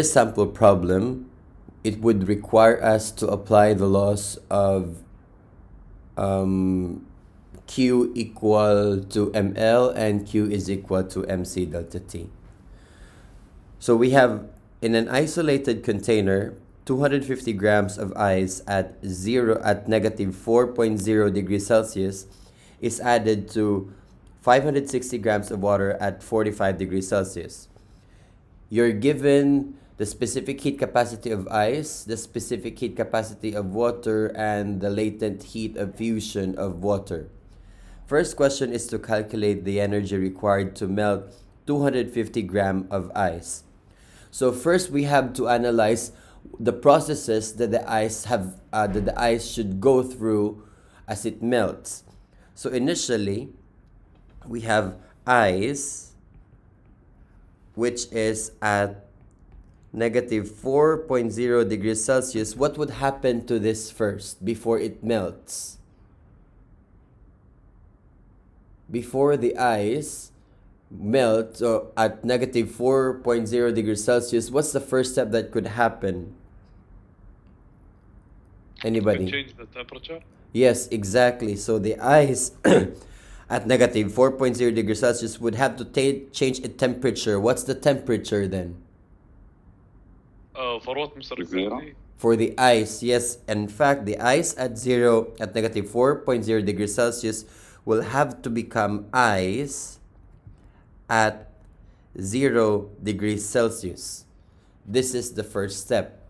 this sample problem, it would require us to apply the laws of Q equal to ml and Q is equal to mc delta T. So we have in an isolated container 250 grams of ice at negative 4.0 degrees Celsius is added to 560 grams of water at 45 degrees Celsius. You're given the specific heat capacity of ice, the specific heat capacity of water, and the latent heat of fusion of water. First question is to calculate the energy required to melt 250 grams of ice. So first we have to analyze the processes that the ice should go through as it melts. So initially, we have ice, which is at negative 4.0 degrees Celsius. What would happen to this first before it melts? Before the ice melts at negative 4.0 degrees Celsius, what's the first step that could happen? Anybody? Can change the temperature? Yes, exactly. So the ice at negative 4.0 degrees Celsius would have to change its temperature. What's the temperature then? For what, Mr. Zero. Gurdi? For the ice, yes. In fact, the ice at negative 4.0 degrees Celsius will have to become ice at 0 degrees Celsius. This is the first step.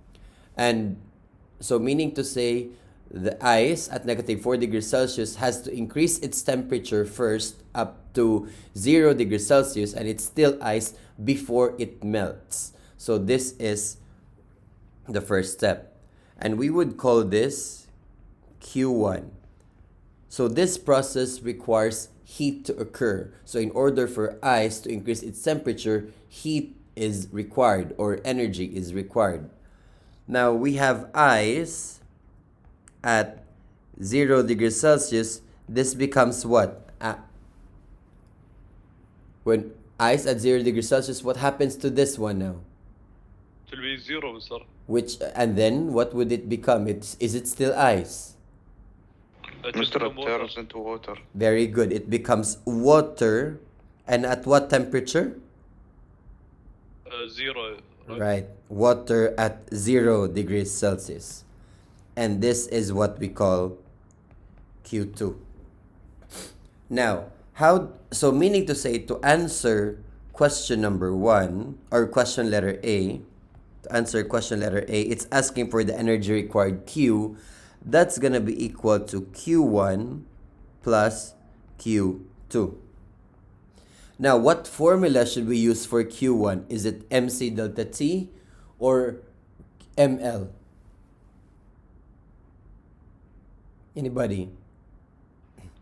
And so meaning to say, the ice at negative 4 degrees Celsius has to increase its temperature first up to 0 degrees Celsius, and it's still ice before it melts. So this is the first step. And we would call this Q1. So this process requires heat to occur. So in order for ice to increase its temperature, heat is required or energy is required. Now we have ice at 0 degrees Celsius. This becomes what? When ice at 0 degrees Celsius, what happens to this one now? It will be zero, Mr. And then what would it become? Is it still ice? It will Mr. become It water. turns into water. Very good. It becomes water. And at what temperature? Zero. Right. Water at 0 degrees Celsius. And this is what we call Q2. Now, so meaning to say, to answer question number 1, or question letter A, to answer question letter A, it's asking for the energy required Q. That's going to be equal to Q1 plus Q2. Now, what formula should we use for Q1? Is it MC delta T or ML? Anybody?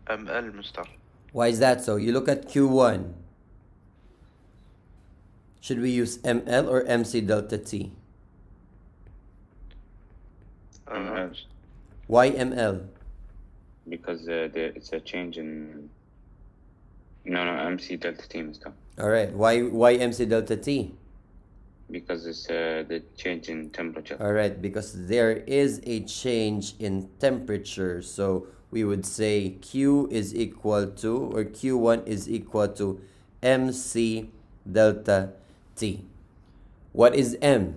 ML, Mr. Why is that so? You look at Q1. Should we use ML or MC delta T? ML. Why ML? Because it's a change in... No, MC delta T, Mr. Alright, why MC delta T? Because it's the change in temperature. Alright, because there is a change in temperature. So we would say Q is equal to, or Q1 is equal to MC delta T. What is M?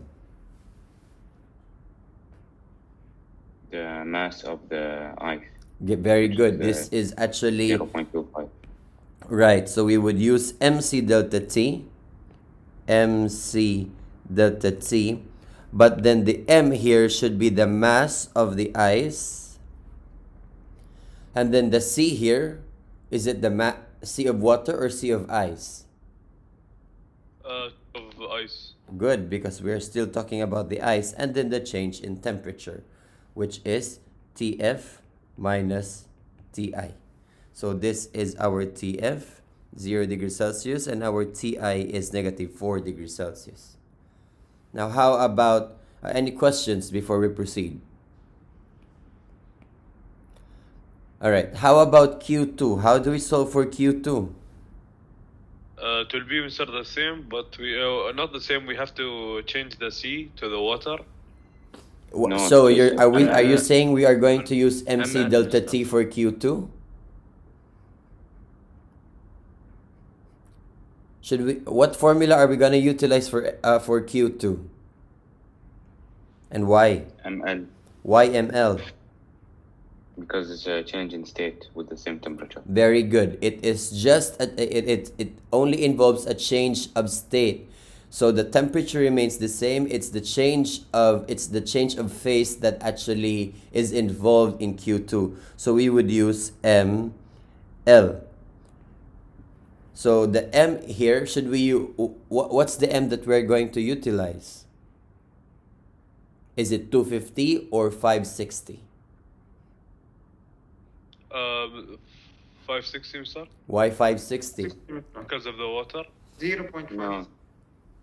The mass of the ice. Very good. This is actually 0.25. right. So we would use MC delta T. MC delta T. But then the M here should be the mass of the ice. And then the C here, is it the C of water or C of ice? Of ice. Good, because we're still talking about the ice. And then the change in temperature, which is TF minus TI. So this is our TF, 0 degrees Celsius, and our TI is negative 4 degrees Celsius. Now, how about any questions before we proceed? All right, how about Q2? How do we solve for Q2? It will be Mr. the same, but we not the same. We have to change the C to the water. No, So it's you're are you Uh, saying we are going to use MC ML, delta Mr. T for Q2? Should we, what formula are we gonna utilize for Q2? And why? ML, Why ML? because it's a change in state with the same temperature. Very good. It is just it only involves a change of state. So the temperature remains the same. It's the change of phase that actually is involved in Q2. So we would use ML. So the M here, should we what's the M that we're going to utilize? Is it 250 or 560? 560, Mr. Why 560? Because of the water. 0.5. No,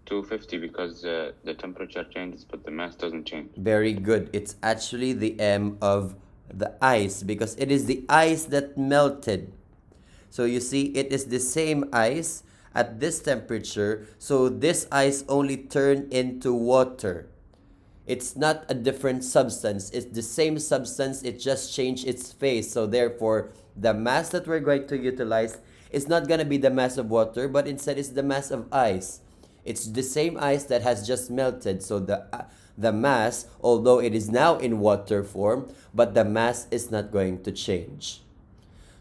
250 because the temperature changes, but the mass doesn't change. Very good. It's actually the M of the ice because it is the ice that melted. So you see, it is the same ice at this temperature. So this ice only turned into water. It's not a different substance. It's the same substance. It just changed its phase. So therefore, the mass that we're going to utilize is not going to be the mass of water, but instead it's the mass of ice. It's the same ice that has just melted. So the mass, although it is now in water form, but the mass is not going to change.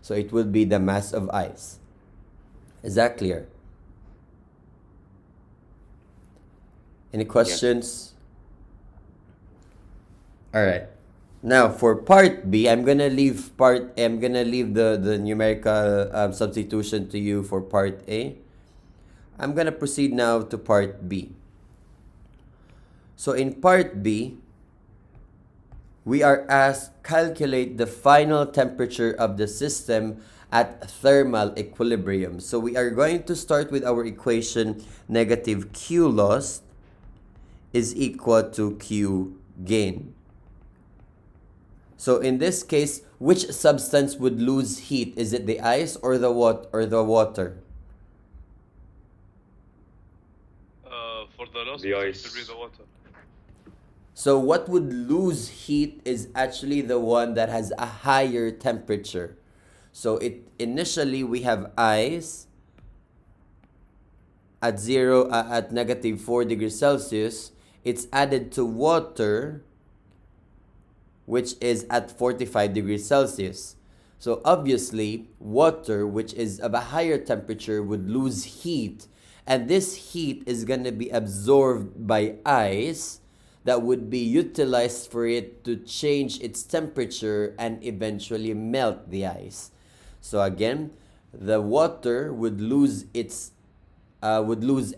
So it will be the mass of ice. Is that clear? Any questions? All right. Now for part B, I'm gonna leave the numerical substitution to you for part A. I'm gonna proceed now to part B. So in part B, we are asked calculate the final temperature of the system at thermal equilibrium. So we are going to start with our equation negative Q lost is equal to Q gain. So in this case, which substance would lose heat? Is it the ice or the water? For the loss, The it ice. will be the water. So what would lose heat is actually the one that has a higher temperature. So initially we have ice at negative 4 degrees Celsius. It's added to water, which is at 45 degrees Celsius. So obviously, water, which is of a higher temperature, would lose heat. And this heat is going to be absorbed by ice that would be utilized for it to change its temperature and eventually melt the ice. So again, the water would lose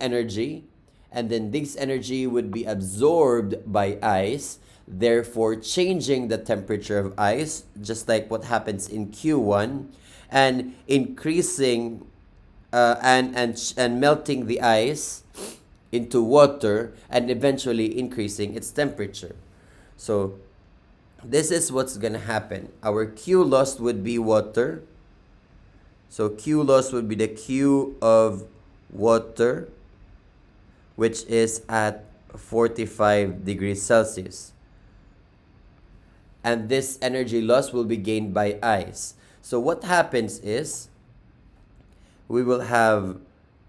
energy, and then this energy would be absorbed by ice, therefore changing the temperature of ice, just like what happens in Q1, and increasing and melting the ice into water and eventually increasing its temperature. So this is what's gonna happen. Our Q lost would be water. So Q lost would be the Q of water, which is at 45 degrees Celsius. And this energy loss will be gained by ice. So what happens is we will have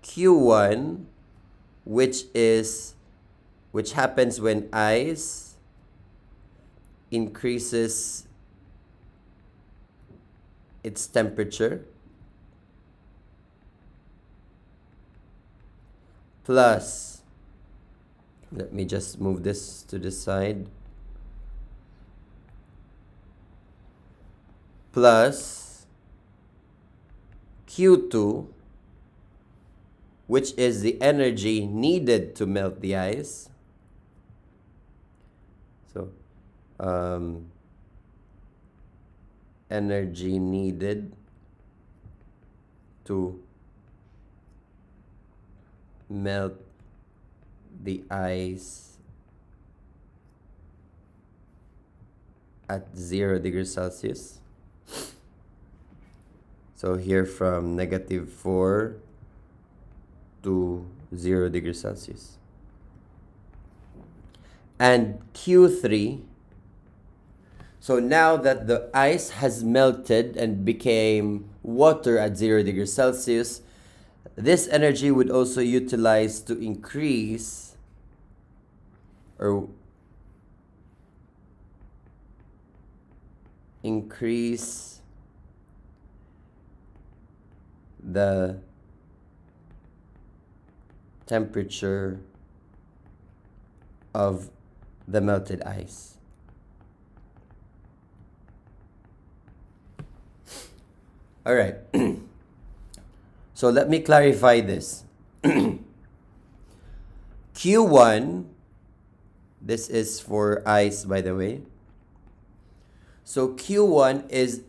Q1, which happens when ice increases its temperature, plus, let me just move this to the side, plus Q2, which is the energy needed to melt the ice. So, energy needed to melt the ice at 0 degrees Celsius. So here from negative 4 to 0 degrees Celsius. And Q3, so now that the ice has melted and became water at 0 degrees Celsius, this energy would also utilize to increase or increase the temperature of the melted ice. All right. So let me clarify this. Q1, this is for ice, by the way. So Q1 is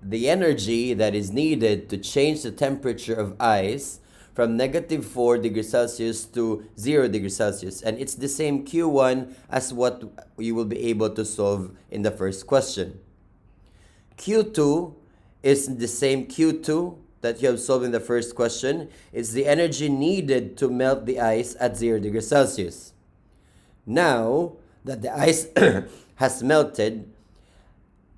the energy that is needed to change the temperature of ice from -4 degrees Celsius to 0 degrees Celsius. And it's the same Q1 as what you will be able to solve in the first question. Q2 is the same Q2 that you have solved in the first question. It's the energy needed to melt the ice at 0 degrees Celsius. Now that the ice has melted,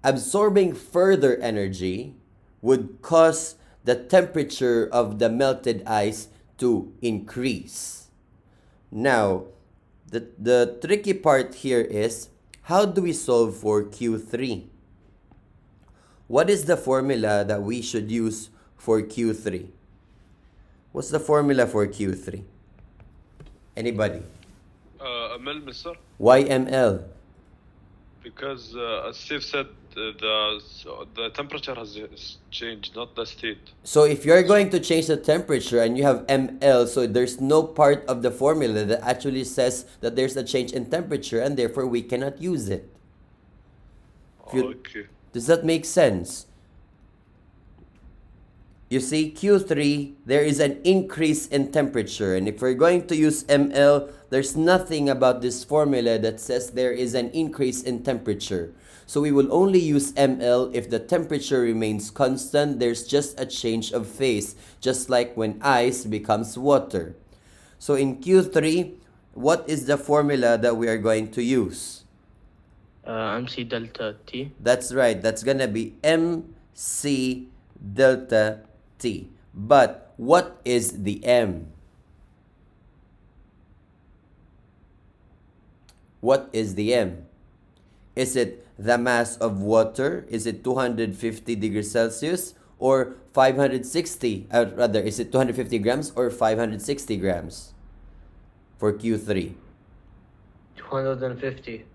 absorbing further energy would cause the temperature of the melted ice to increase. Now, the tricky part here is, how do we solve for Q3? What is the formula that we should use for Q3? What's the formula for Q3? Anybody? ML, mister. Why ML? Because as Steve said, the temperature has changed, not the state. So if you're going to change the temperature and you have ML, so there's no part of the formula that actually says that there's a change in temperature, and therefore we cannot use it. Okay. Does that make sense? You see, Q3, there is an increase in temperature. And if we're going to use ML, there's nothing about this formula that says there is an increase in temperature. So we will only use ML if the temperature remains constant. There's just a change of phase, just like when ice becomes water. So in Q3, what is the formula that we are going to use? MC delta T. That's right. That's going to be MC delta T. But what is the M? What is the M? Is it the mass of water? Is it 250 degrees Celsius or 560? Rather, is it 250 grams or 560 grams for Q3? 250.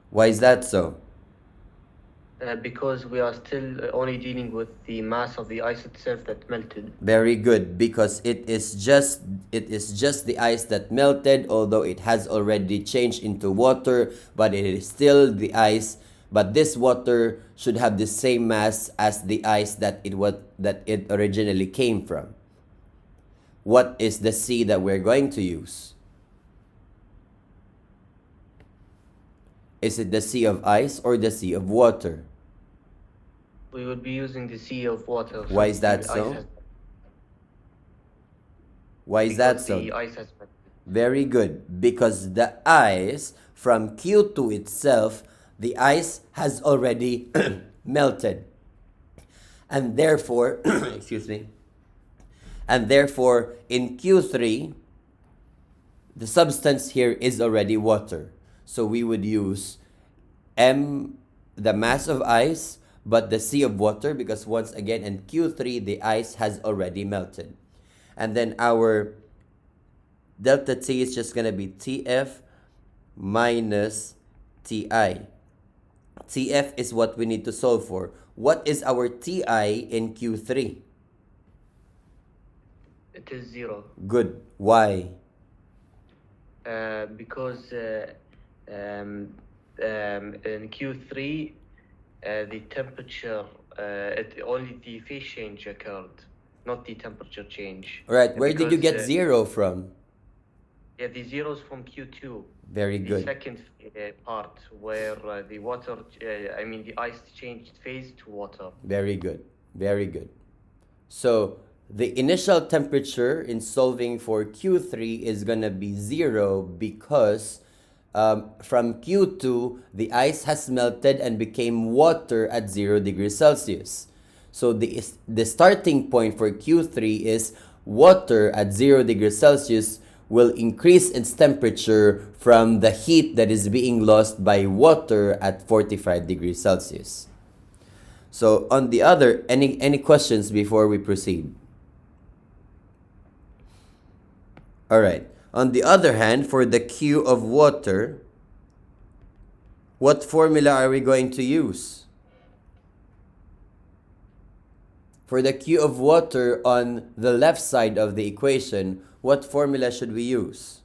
Why is that so? Because we are still only dealing with the mass of the ice itself that melted. Very good, because it is just the ice that melted, although it has already changed into water, but it is still the ice. But this water should have the same mass as the ice that it originally came from. What is the C that we're going to use? Is it the C of ice or the C of water? We would be using the sea of water. Why is that so? Why is that so? The ice has melted. Very good. Because the ice from Q2 itself, the ice has already melted. And therefore, excuse me. And therefore, in Q3, the substance here is already water. So we would use M, the mass of ice, but the C of water, because once again in Q3, the ice has already melted. And then our delta T is just going to be TF minus TI. TF is what we need to solve for. What is our TI in Q3? It is 0. Good. Why? Because in Q3, the temperature, only the phase change occurred, not the temperature change. All right. Where did you get Because, 0 from? Yeah, the zeros from Q2. Very The good. second part where the water, the ice changed phase to water. Very good. Very good. So the initial temperature in solving for Q3 is going to be 0 because from Q2, the ice has melted and became water at 0 degrees Celsius. So the starting point for Q3 is water at 0 degrees Celsius will increase its temperature from the heat that is being lost by water at 45 degrees Celsius. So on the other, any questions before we proceed? All right. On the other hand, for the Q of water, what formula are we going to use? For the Q of water on the left side of the equation, what formula should we use?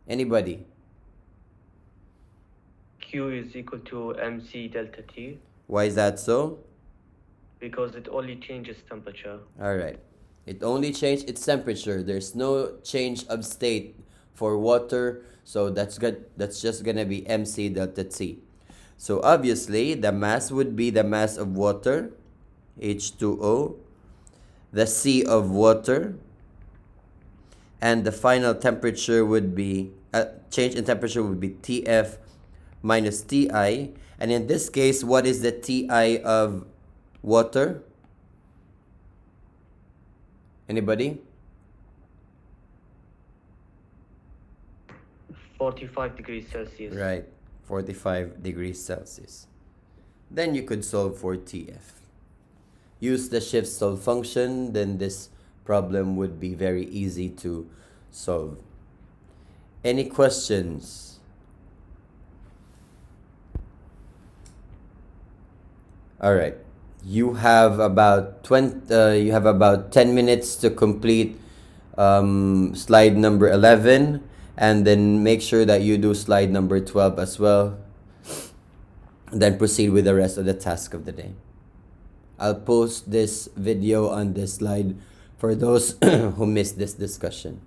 Anybody? Q is equal to mc delta T Why is that so? because it only changes temperature. All right. It only changed its temperature. There's no change of state for water. So that's good. That's just going to be mc delta T. So obviously, the mass would be the mass of water, H2O, the C of water, and the final temperature would be, change in temperature would be TF minus TI. And in this case, what is the TI of water? Anybody? 45 degrees Celsius. Right, 45 degrees Celsius. Then you could solve for TF. Use the shift solve function, then this problem would be very easy to solve. Any questions? All right. You have about 10 minutes to complete slide number 11, and then make sure that you do slide number 12 as well. Then proceed with the rest of the task of the day. I'll post this video on this slide for those who missed this discussion.